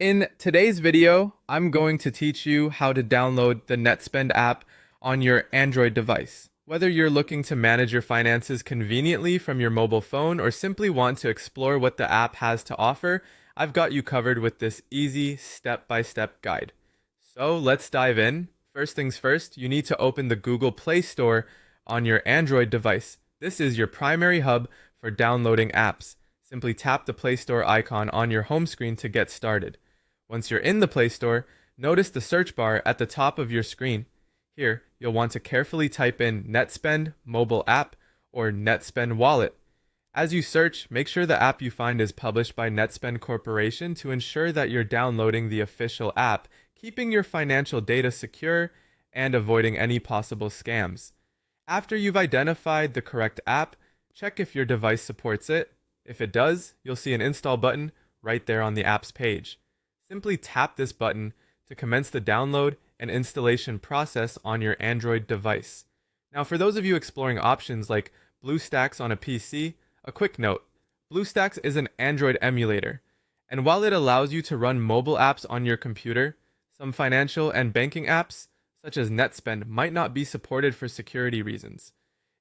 In today's video, I'm going to teach you how to download the Netspend app on your Android device. Whether you're looking to manage your finances conveniently from your mobile phone or simply want to explore what the app has to offer, I've got you covered with this easy step-by-step guide. So let's dive in. First things first, you need to open the Google Play Store on your Android device. This is your primary hub for downloading apps. Simply tap the Play Store icon on your home screen to get started. Once you're in the Play Store, notice the search bar at the top of your screen. Here, you'll want to carefully type in Netspend mobile app or Netspend wallet. As you search, make sure the app you find is published by Netspend Corporation to ensure that you're downloading the official app, keeping your financial data secure and avoiding any possible scams. After you've identified the correct app, check if your device supports it. If it does, you'll see an install button right there on the app's page. Simply tap this button to commence the download and installation process on your Android device. Now, for those of you exploring options like BlueStacks on a PC, a quick note. BlueStacks is an Android emulator, and while it allows you to run mobile apps on your computer, some financial and banking apps, such as Netspend, might not be supported for security reasons.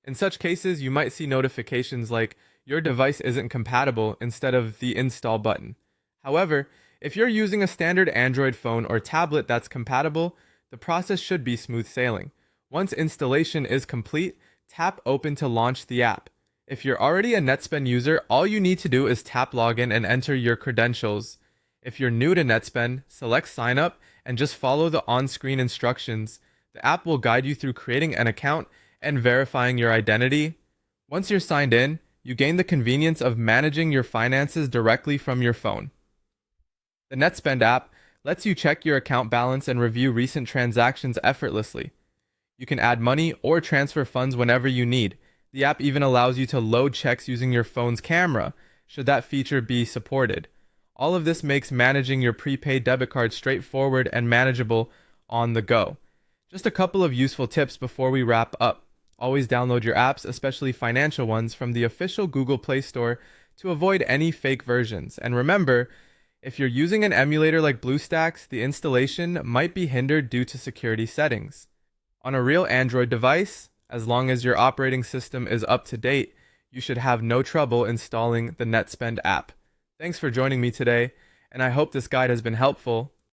In such cases, you might see notifications like your device isn't compatible instead of the install button. However, if you're using a standard Android phone or tablet that's compatible, the process should be smooth sailing. Once installation is complete, tap Open to launch the app. If you're already a Netspend user, all you need to do is tap Login and enter your credentials. If you're new to Netspend, select Sign Up and just follow the on-screen instructions. The app will guide you through creating an account and verifying your identity. Once you're signed in, you gain the convenience of managing your finances directly from your phone. The Netspend app lets you check your account balance and review recent transactions effortlessly. You can add money or transfer funds whenever you need. The app even allows you to load checks using your phone's camera, should that feature be supported. All of this makes managing your prepaid debit card straightforward and manageable on the go. Just a couple of useful tips before we wrap up. Always download your apps, especially financial ones, from the official Google Play Store to avoid any fake versions. And remember, if you're using an emulator like BlueStacks, the installation might be hindered due to security settings. On a real Android device, as long as your operating system is up to date, you should have no trouble installing the Netspend app. Thanks for joining me today, and I hope this guide has been helpful.